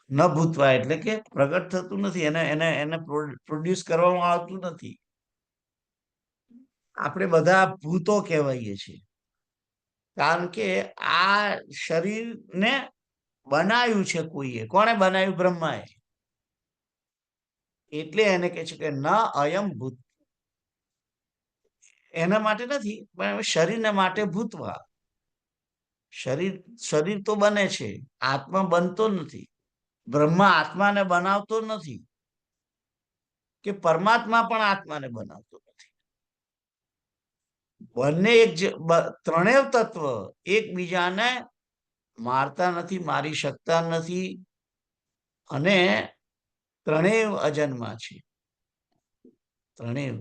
ન ભૂતવા એટલે કે પ્રગટ થતું નથી, એને એને એને પ્રોડ્યુસ કરવામાં આવતું નથી. આપણે બધા ભૂતો કહેવાઈએ છીએ, કારણ કે આ શરીરને બનાવ્યું છે કોઈએ. કોણે બનાવ્યું? બ્રહ્માએ. એટલે એને કહે છે કે ન અયમ ભૂત, એના માટે નથી, પણ શરીરને માટે ભૂતવા. શરીર તો બને છે, આત્મા બનતો નથી. બ્રહ્મા આત્માને બનાવતો નથી, કે પરમાત્મા પણ આત્માને બનાવતો નથી. બંને ત્રણેય તત્વ એકબીજાને મારતા નથી, મારી શકતા નથી, અને ત્રણેય અજન્મા છે. ત્રણેય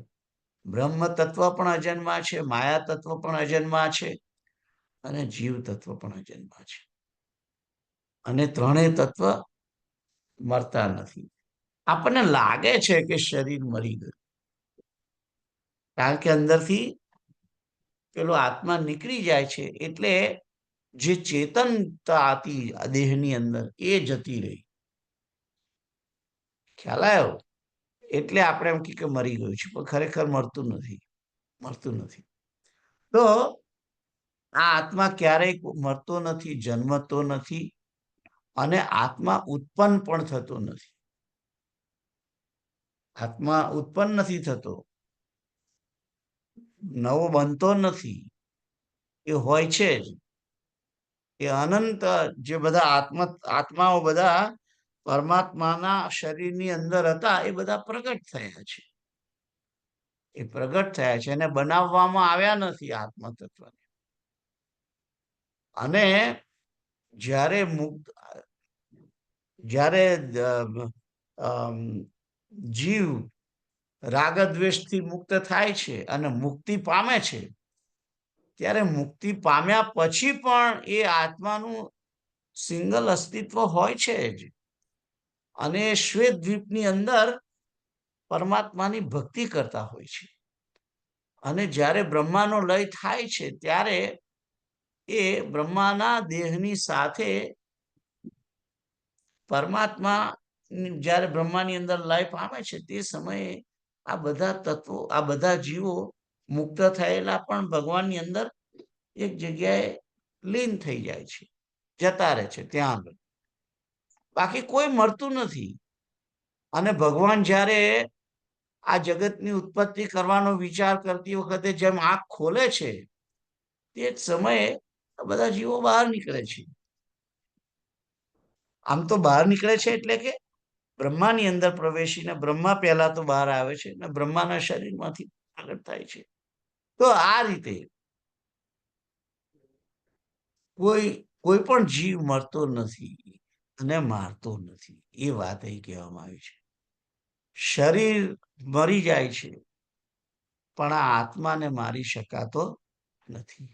બ્રહ્મ તત્વ પણ અજન્મા છે, માયા તત્વ પણ અજન્મા છે, અને જીવ તત્વ પણ અજન્મા છે. અને ત્રણેય તત્વ મરતા નથી. આપણને લાગે છે કે શરીર મરી ગયું, કારણ કે અંદરથી પેલો આત્મા નીકળી જાય છે, એટલે જે ચેતનતા હતી દેહની અંદર એ જતી રહી. ખ્યાલ આવ્યો? એટલે આપણે એમ કે મરી ગયું છે, પણ ખરેખર મરતું નથી. તો આ આત્મા ક્યારેય મરતો નથી, જન્મતો નથી, અને આત્મા ઉત્પન્ન પણ થતો નથી. આત્મા ઉત્પન્ન નથી થતો, નવો બનતો નથી, એ હોય છે જ. એ અનંત જે બધા આત્માઓ બધા પરમાત્માના શરીરની અંદર હતા, એ બધા પ્રગટ થયા છે. એ પ્રગટ થયા છે, એને બનાવવામાં આવ્યા નથી આત્મા તત્વને. અને જ્યારે જીવ રાગદ્વેષથી મુક્ત થાય છે અને મુક્તિ પામે છે, ત્યારે મુક્તિ પામ્યા પછી પણ એ આત્માનું સિંગલ અસ્તિત્વ હોય છે જ. અને શ્વેત દ્વીપની અંદર પરમાત્માની ભક્તિ કરતા હોય છે. અને જ્યારે બ્રહ્માનો લય થાય છે, ત્યારે એ બ્રહ્માના દેહની સાથે પરમાત્મા જ્યારે બ્રહ્માની અંદર લય પામે છે, તે સમયે આ બધા તત્વો, આ બધા જીવો મુક્ત થયેલા પણ ભગવાનની અંદર એક જગ્યાએ લીન થઈ જાય છે, જતા રહે છે ત્યાં આગળ. બાકી કોઈ મળતું નથી. અને ભગવાન જ્યારે આ જગતની ઉત્પત્તિ કરવાનો વિચાર કરતી વખતે જેમ આંખ ખોલે છે, તે જ સમયે બધા જીવો બહાર નીકળે છે. આમ તો બહાર નીકળે છે એટલે કે બ્રહ્માની અંદર પ્રવેશીને બ્રહ્મા પહેલા તો બહાર આવે છે, અને બ્રહ્માના શરીરમાંથી પ્રગટ થાય છે. તો આ રીતે કોઈ પણ જીવ મરતો નથી અને મારતો નથી, એ વાત અહીં કહેવામાં આવી છે. શરીર મરી જાય છે, પણ આ આત્માને મારી શકાતો નથી.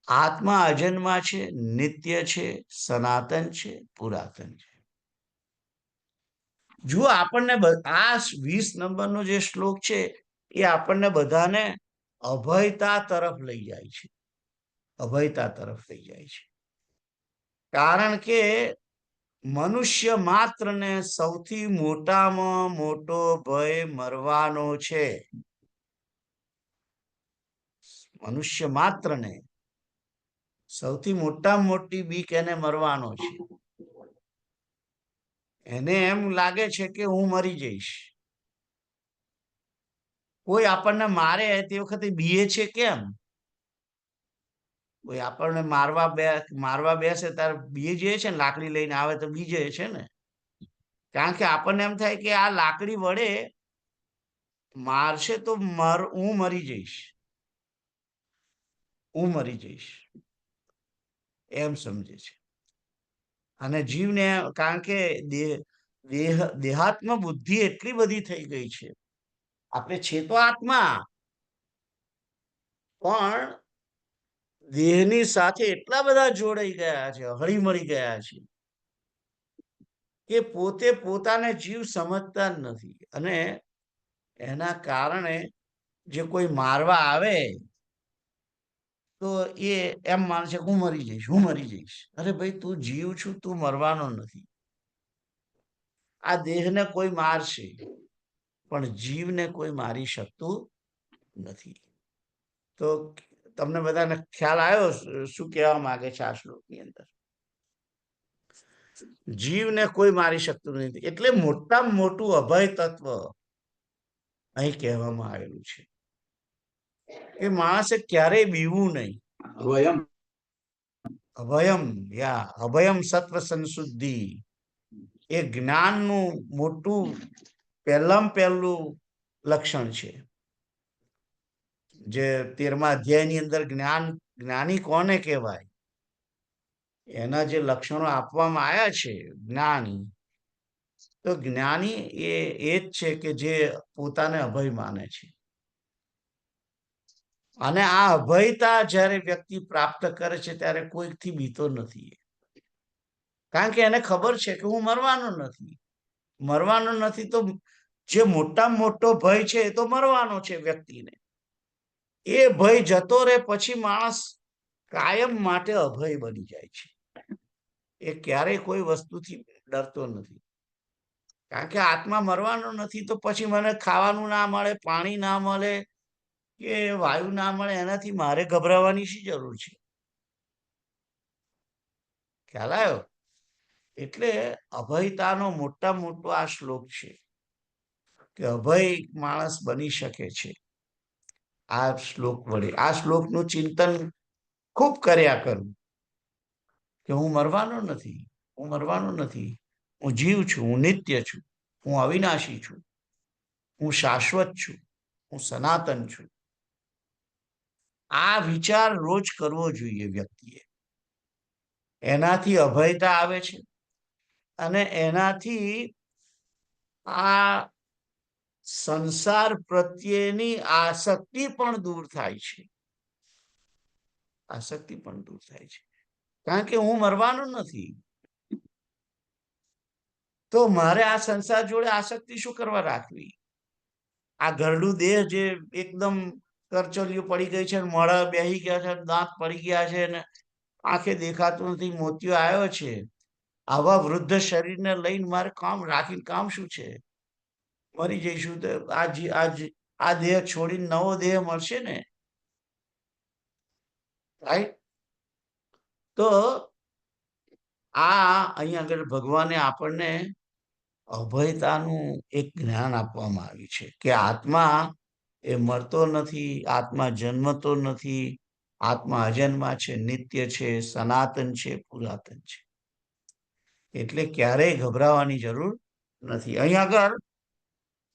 આત્મા અજન્મા છે, નિત્ય છે, સનાતન છે, પુરાતન છે. જો આપણને આ 20 નંબરનો જે શ્લોક છે, એ આપણને બધાને અભયતા તરફ લઈ જાય છે. અભયતા તરફ લઈ જાય છે, કારણ કે મનુષ્ય માત્રને સૌથી મોટામાં મોટો ભય મરવાનો છે. મનુષ્ય માત્રને સૌથી મોટામાં મોટી બીક એને મરવાનો છે. એને એમ લાગે છે કે હું મરી જઈશ. કોઈ આપણને મારે તે વખતે બીએ છે કેમ? કોઈ આપણને મારવા બેસે ત્યારે બીએ જાય છે ને, લાકડી લઈને આવે તો બી જાય છે ને. કારણ કે આપણને એમ થાય કે આ લાકડી વડે મારશે તો હું મરી જઈશ, એમ સમજે છે. અને જીવને, કારણ કે દેહાત્મ બુદ્ધિ એટલી બધી થઈ ગઈ છે. આપણે છે તો આત્મા, પણ દેહની સાથે એટલા બધા જોડાઈ ગયા છે, હળી મળી ગયા છે, કે પોતે પોતાને જીવ સમજતા જ નથી. અને એના કારણે જે કોઈ મારવા આવે તો એ એમ માને છે હું મરી જઈશ. અરે ભાઈ, તું જીવ છું, તું મરવાનો નથી. આ દેહને કોઈ મારશે પણ જીવને કોઈ મારી શકતું નથી. તો તમને બધાને ખ્યાલ આવ્યો શું કહેવા માંગે છે આ શ્લોકની અંદર? જીવને કોઈ મારી શકતું નથી એટલે મોટામાં મોટું અભય તત્વ અહીં કહેવામાં આવેલું છે કે માણસે ક્યારેય બીવું નહીં. વયમ અભયમ અભયમ સત્વ સંશુદ્ધિ એ જ્ઞાનનું મોટું પહેલામાં પહેલું લક્ષણ છે. જે 13મા અધ્યાયની અંદર જ્ઞાની કોને કહેવાય એના જે લક્ષણો આપવામાં આવ્યા છે જ્ઞાની, તો જ્ઞાની એ જ છે કે જે પોતાને અભય માને છે. અને આ અભયતા જ્યારે વ્યક્તિ પ્રાપ્ત કરે છે ત્યારે કોઈથી બીતો નથી, કારણ કે એને ખબર છે કે હું મરવાનો નથી. મરવાનો નથી તો જે મોટામાં મોટો ભય છે એ તો મરવાનો છે વ્યક્તિને. એ ભય જતો રહે પછી માણસ કાયમ માટે અભય બની જાય છે. એ ક્યારેય કોઈ વસ્તુથી ડરતો નથી, કારણ કે આત્મા મરવાનો નથી તો પછી મને ખાવાનું ના મળે, પાણી ના મળે કે વાયુ ના મળે એનાથી મારે ગભરાવાની શી જરૂર છે? ખ્યાલ આવ્યો? એટલે અભયતાનો મોટામાં મોટો આ શ્લોક છે કે અભય માણસ બની શકે છે આ શ્લોક વડે. આ શ્લોકનું ચિંતન ખૂબ કર્યા કરું કે હું મરવાનો નથી, હું મરવાનો નથી, હું જીવ છું, હું નિત્ય છું, હું અવિનાશી છું, હું શાશ્વત છું, હું સનાતન છું. આ વિચાર રોજ કરવો જોઈએ વ્યક્તિએ. એનાથી અભયતા આવે છે અને એનાથી આ સંસાર પ્રત્યેની આસક્તિ પણ દૂર થાય છે. આસક્તિ પણ દૂર થાય છે, કારણ કે હું મરવાનો નથી તો મારે આ સંસાર જોડે આસક્તિ શું કરવા રાખવી? આ ઘરડું દેહ જે એકદમ કરચલીઓ પડી ગઈ છે, મોઢા બેહી ગયા છે, દાંત પડી ગયા છે ને આંખે દેખાતું નથી, મોતિયો આવ્યો છે, આવા વૃદ્ધ શરીરને લઈને મારે કામ રાખીને કામ શું છે? મરી જઈશું તો આ દેહ છોડીને નવો દેહ મળશે ને, રાઈટ? તો આ અહીંયા આગળ ભગવાને આપણને અભયતાનું એક જ્ઞાન આપવામાં આવ્યું છે કે આત્મા એ મરતો નથી, આત્મા જન્મતો નથી, આત્મા અજન્મા છે, નિત્ય છે, સનાતન છે, પુરાતન છે. એટલે ક્યારેય ગભરાવાની જરૂર નથી. અહીં આગળ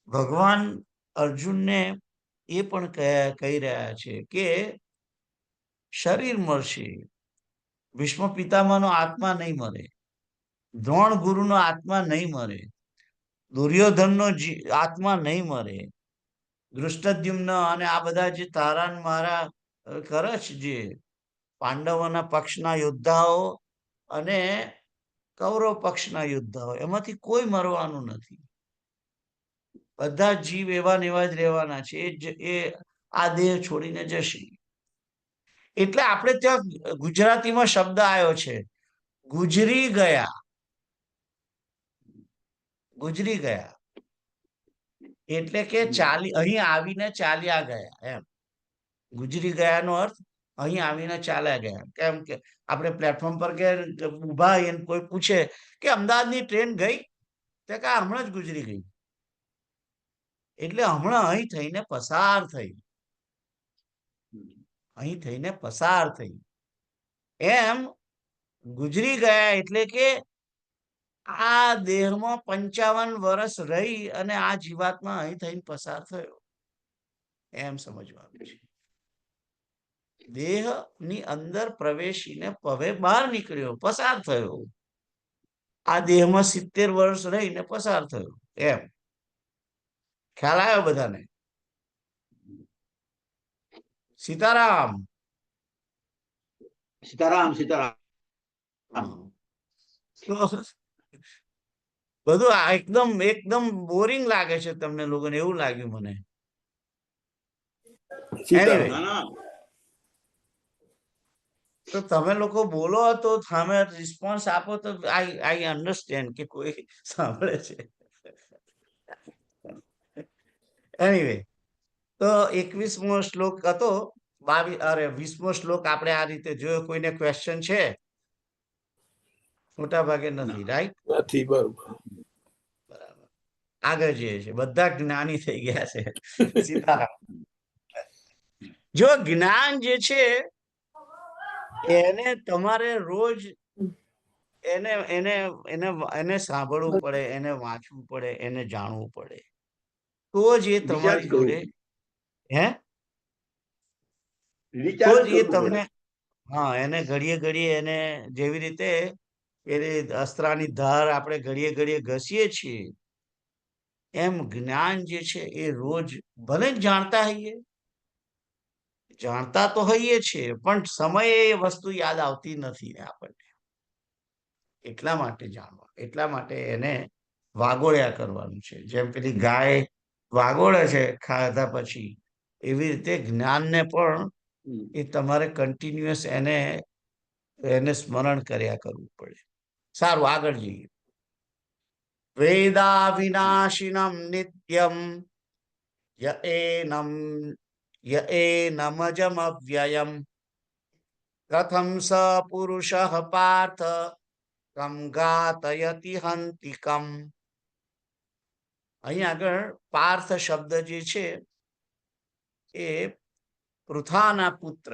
ભગવાન અર્જુનને એ પણ કહી રહ્યા છે કે શરીર મળશે, ભીષ્મ પિતામહનો આત્મા નહીં મરે, દ્રોણ ગુરુનો આત્મા નહીં મરે, દુર્યોધનનો આત્મા નહીં મરે, દૃષ્ટદ્યુમ્ન અને આ બધા જે તારા મારા કરે છે, જે પાંડવોના પક્ષના યોદ્ધાઓ અને કૌરવ પક્ષના યોદ્ધાઓ, એમાંથી કોઈ મરવાનું નથી. બધા જીવ એવા ને એવા જ રહેવાના છે. એ આ દેહ છોડીને જશે. એટલે આપણે ત્યાં ગુજરાતીમાં શબ્દ આવ્યો છે ગુજરી ગયા. ગુજરી ગયા એટલે કે અહીં આવીને ચાલ્યા ગયા એમ. ગુજરી ગયાનો અર્થ અહીં આવીને ચાલ્યા ગયા. કેમ કે આપણે પ્લેટફોર્મ પર કે ઉભા એને કોઈ પૂછે કે અમદાવાદની ટ્રેન ગઈ, તો કે હમણાં જ ગુજરી ગઈ. એટલે હમણાં અહીં થઈને પસાર થઈ, અહીં થઈને પસાર થઈ એમ. ગુજરી ગયા એટલે કે આ દેહમાં 55 વર્ષ રહી અને આ જીવાત્મા અહીં થઈને પસાર થયો એમ સમજવાનું છે. દેહ ની અંદર પ્રવેશીને હવે બહાર નીકળ્યો, પસાર થયો. આ દેહમાં 70 વર્ષ રહીને પસાર થયો એમ. ખ્યાલ આવ્યો બધાને? સીતારામ. સીતારામ સીતારામ. બધું એકદમ બોરિંગ લાગે છે તમને લોકોને, એવું લાગ્યું મને. Anyway, તો તમે લોકો બોલો તો સામે રિસ્પોન્સ આપો તો આઈ અન્ડરસ્ટેન્ડ કે કોઈ સાંભળે છે. એનીવે, તો 21મો શ્લોક હતો. 20મો શ્લોક આપણે આ રીતે જોયો. કોઈને ક્વેશ્ચન છે? મોટા ભાગે નથી, રાઈટ? નથી, બરોબર. બરાબર. આગળ જઈએ છે. બધા જ્ઞાની થઈ ગયા છે. સીતારામ. જો જ્ઞાન જે છે એને તમારે રોજ એને એને એને એને સાંભળવું પડે, એને વાંચવું પડે, એને જાણવું પડે, તો જ એ તમારી જોડે હે તો જ એ તમને હા એને ઘડીએ ઘડીએ એને જેવી રીતે એની અસ્ત્રાની ધાર આપણે ઘડીએ ઘડીએ ઘસીએ છીએ, એમ જ્ઞાન જે છે એ રોજ ભલે જાણતા તો હોઈએ છીએ, પણ સમયે એ વસ્તુ યાદ આવતી નથી ને આપણને. એટલા માટે જાણવા, એટલા માટે એને વાગોળ્યા કરવાનું છે. જેમ પેલી ગાય વાગોળે છે ખાધા પછી, એવી રીતે જ્ઞાનને પણ એ તમારે કન્ટિન્યુઅસ એને સ્મરણ કર્યા કરવું પડે. સારું, આગળ જઈએ. વેદા વિનાશિનમ નિત્યમ એનમજમ અવ્યયમ કથમ સ પુરુષ પાર્થ કમ ઘાતયતિ હંતિકમ. અહીં આગળ પાર્થ શબ્દ જે છે એ પૃથાના પુત્ર,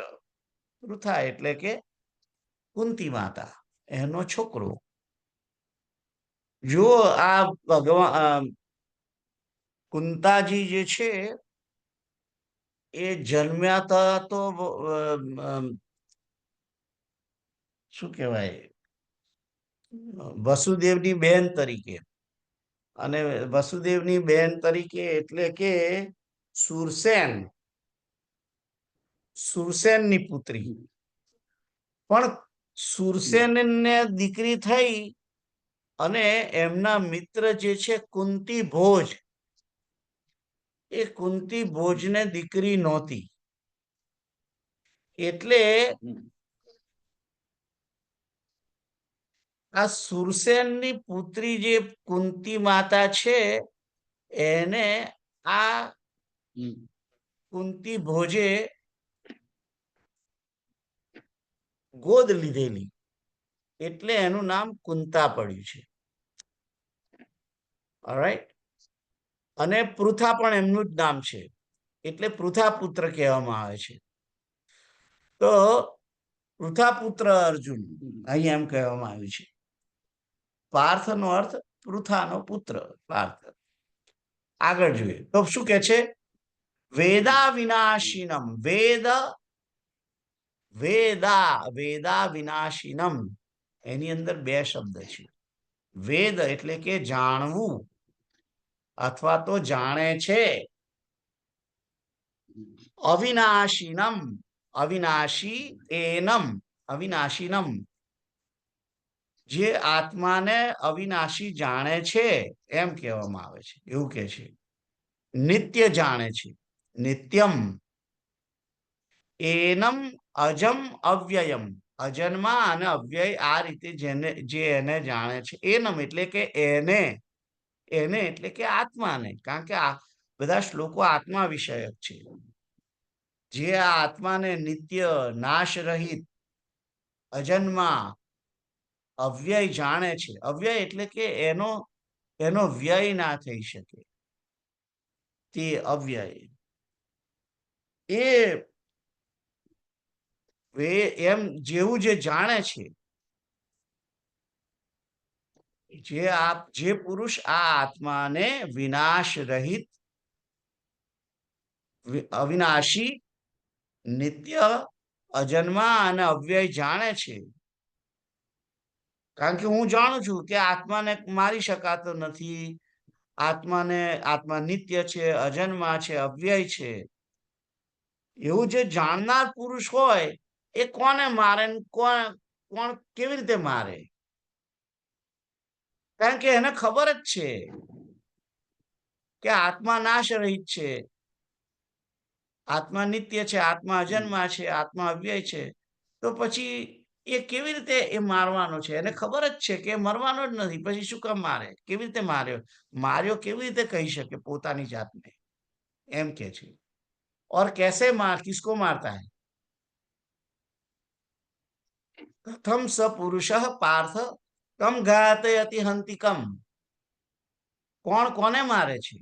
પૃથા એટલે કે કુંતી માતા, એનો છોકરો. જો આ ભગવાન કુંતાજી જે છે એ જન્મ્યા હતા તો શું કહેવાય, વસુદેવની બેન તરીકે. અને વસુદેવની બેન તરીકે એટલે કે સુરસેનની પુત્રી. પણ સુરસેનને દીકરી થઈ અને એમના મિત્ર જે છે કુંતી ભોજ, એ કુંતી ભોજને દીકરી નહોતી. એટલે આ સુરસેનની પુત્રી જે કુંતી માતા છે એને આ કુંતી ભોજે ગોદ લીધેલી, એટલે એનું નામ કુંતા પડ્યું છે. ઓલરાઈટ. અને પૃથા પણ એમનું જ નામ છે, એટલે પૃથા પુત્ર કહેવામાં આવે છે. તો પૃથા પુત્ર અર્જુન અહીં એમ કહેવામાં આવ્યું છે. પાર્થ નો અર્થ પૃથાનો પુત્ર, પાર્થ. આગળ જોઈએ તો શું કે છે? વેદા વિનાશિનમ. વેદા વિનાશિનમ, એની અંદર બે શબ્દ છે. વેદ એટલે કે જાણવું અથવા તો જાણે છે. અવિનાશિનમ, અવિનાશીનમ, જે આત્માને અવિનાશી જાણે છે એમ કહેવામાં આવે છે. એવું કે છે. નિત્ય જાણે છે, નિત્યમ. એનમ અજમ અવ્યયમ, અજન્મા અને અવ્યય, આ રીતે જે એને જાણે છે. એનમ એટલે કે એને એટલે કે આત્માને, કારણ કે આ બધા શ્લોકો આત્મા વિષયક છે. જે આ આત્માને નિત્ય, નાશ રહિત, અજન્મા, અવ્યય જાણે છે. અવ્યય એટલે કે એનો વ્યય ના થઈ શકે, તે અવ્યય. એમ જેવું જે જાણે છે, જે પુરુષ આ આત્માને વિનાશ રહિત, અવિનાશી, નિત્ય, અજન્મા અને અવ્યય જાણે છે. કારણ કે હું જાણું છું કે આત્માને મારી શકાતો નથી, આત્મા નિત્ય છે, અજન્મા છે, અવ્યય છે. એવું જે જાણનાર પુરુષ હોય એ કોને મારે, કોણ કેવી રીતે મારે? કારણ કે એને ખબર જ છે કે આત્મા નાશ રહિત છે, આત્મા નિત્ય છે, આત્મા અજન્મા છે, આત્મા અવ્યય છે. તો પછી એ કેવી રીતે એ મારવાનો છે? એને ખબર જ છે કે મરવાનો જ નથી, પછી શું કામ મારે? કેવી રીતે માર્યો કેવી રીતે કહી શકે પોતાની જાતને? एम के छे। और कैसे किसको मारता है? कथम स पुरुषः पार्थ कम घाते अति हंति कम। કોણ કોને મારે છે?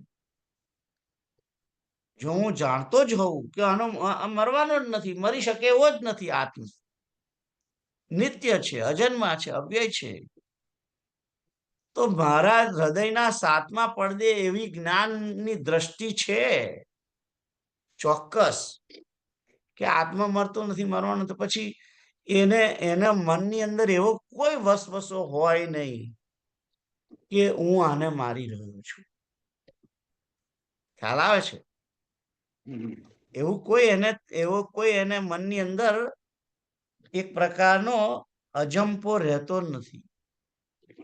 જો હું જાણતો જ હોઉં કે આનો મરવાનો જ નથી, મરી શકે એવો જ નથી, આત્મા નિત્ય છે, અજન્મા છે, અવ્યય છે, તો મારા હૃદયના સાતમા પડદે એવી જ્ઞાનની દ્રષ્ટિ છે ચોક્કસ કે આત્મા મરતો નથી, મરવાનો. તો પછી એના મનની અંદર એવો કોઈ વસવસો હોય નહીં કે હું આને મારી રહ્યો છું. ખ્યાલ આવે છે? એવો કોઈ એને મનની અંદર એક પ્રકારનો અજંપો રહેતો નથી,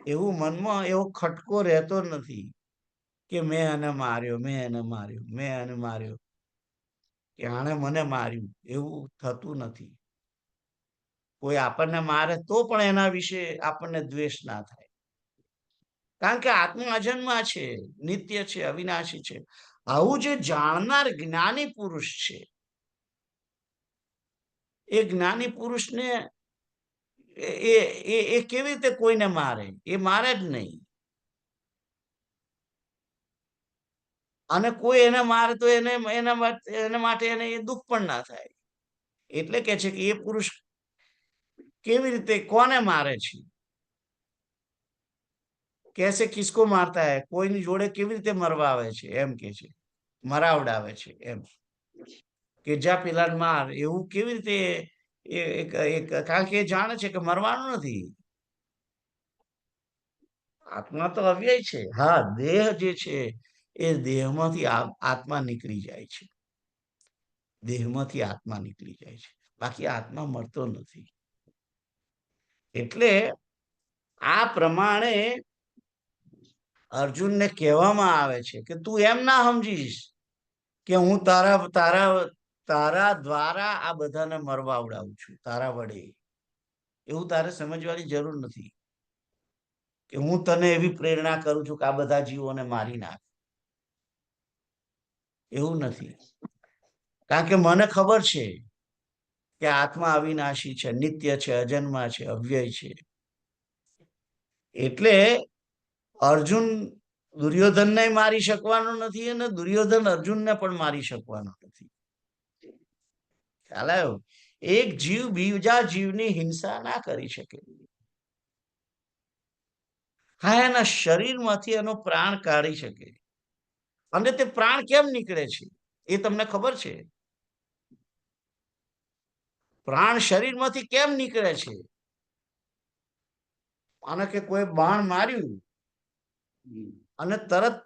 એવું મનમાં એવો ખટકો રહેતો નથી કે મેં એને માર્યો, મેં એને માર્યો, મેં એને માર્યો, કે આણે મને માર્યું, એવું થતું નથી. કોઈ આપણને મારે તો પણ એના વિશે આપણને દ્વેષ ના થાય, કારણ કે આત્મા અજન્મા છે, નિત્ય છે, અવિનાશી છે. આવું જે જાણનાર જ્ઞાની પુરુષ છે, એ જ્ઞાની પુરુષને એ કેવી રીતે કોઈને મારે? એ મારે જ નહીં. અને કોઈ એને મારે તો એના માટે એને એ દુઃખ પણ ના થાય. એટલે કે છે કે એ પુરુષ કેવી રીતે કોને મારે છે? कैसे किसको मारता है? કોઈની જોડે કેવી રીતે મરવાવે છે, એમ કે છે, મરાવડાવે છે એમ, કે જા પેલા માર, એવું કેવી રીતે? કારણ કે એ જાણે છે કે મરવાનું નથી. આત્મા તો અવ્યય છે. હા, દેહ જે છે એ દેહમાંથી આત્મા નીકળી જાય છે, દેહમાંથી આત્મા નીકળી જાય છે, બાકી આત્મા મરતો નથી. એટલે આ પ્રમાણે અર્જુનને કહેવામાં આવે છે કે તું એમ ના સમજીશ કે હું તારા દ્વારા આ બધાને મરવાવડાવું છું, તારા વડે. એવું તારે સમજવાની જરૂર નથી કે હું તને એવી પ્રેરણા કરું છું કે આ બધા જીવોને મારી નાખ. એવું નથી, કારણ કે મને ખબર છે કે આત્મા અવિનાશી છે, નિત્ય છે, અજન્મા છે, અવ્યય છે. એટલે અર્જુન દુર્યોધનને મારી શકવાનો નથી અને દુર્યોધન અર્જુનને પણ મારી શકવાનો નથી. ખ્યાલ આવ્યો? એક જીવ બીજા જીવની હિંસા ના કરી શકે. હા, એના શરીરમાંથી એનો પ્રાણ કાઢી શકે. અને તે પ્રાણ કેમ નીકળે છે એ તમને ખબર છે? પ્રાણ શરીરમાંથી કેમ નીકળે છે? અને કે કોઈ બાણ માર્યું અને તરત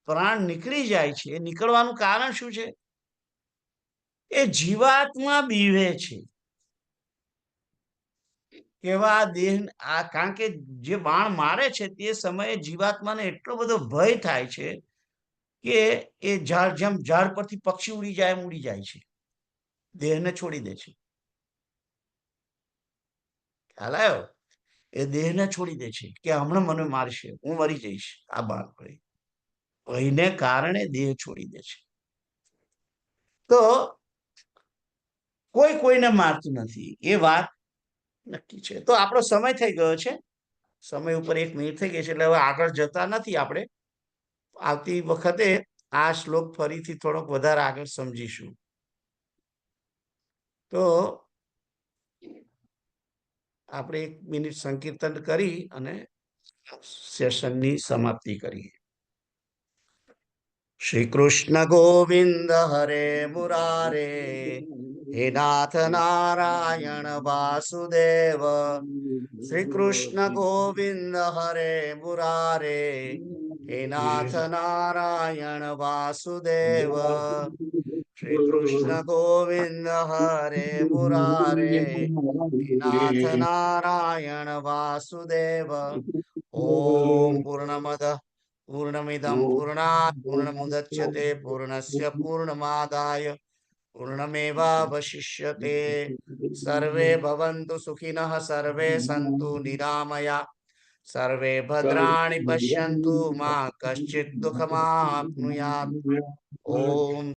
પ્રાણ નીકળી જાય છે. નીકળવાનું કારણ શું છે? એ જીવાત્મા બીવે છે. કેવા દેહ કારણ કે જે બાણ મારે છે તે સમયે જીવાત્માને એટલો બધો ભય થાય છે કે એ જેમ ઝાડ પરથી પક્ષી ઉડી જાય એમ ઉડી જાય છે, દેહને છોડી દે છે. ખ્યાલ આવ્યો? એ દેહને છોડી દે છે કે હમણાં મને મારશે, હું મરી જઈશ આ બાણ પડે. ભયને કારણે દેહ છોડી દે છે. તો કોઈ કોઈને મારતું નથી, એ વાત નક્કી છે. તો આપણો સમય થઈ ગયો છે, સમય ઉપર 1 મિનિટ થઈ ગઈ છે, એટલે હવે આગળ જતા નથી આપણે. આવતી વખતે આ શ્લોક ફરીથી થોડોક વધારે આગળ સમજીશું. તો આપણે 1 મિનિટ સંકીર્તન કરી અને સેશનની સમાપ્તિ કરીએ. શ્રી કૃષ્ણ ગોવિંદ હરે મુરારે, હે નાથ નારાયણ વાસુદેવ. શ્રી કૃષ્ણ ગોવિંદ હરે મુરારે, હે નાથ નારાયણ વાસુદેવ. શ્રી કૃષ્ણ ગોવિંદ હરે મુરારે, હે નાથ નારાયણ વાસુદેવ. ઓમ પૂર્ણમદ પૂર્ણમિદં પૂર્ણાત પૂર્ણમુદચ્યતે પૂર્ણસ્ય પૂર્ણમાદાય પૂર્ણમેવાવશિષ્યતે. સર્વે ભવन्तु સુખિનઃ, સર્વે સन्तु નિરામયા, સર્વે ભદ્રાણિ પશ્યन्तु માં કશ્ચિત દુઃખમાપ્નુયાત. ઓમ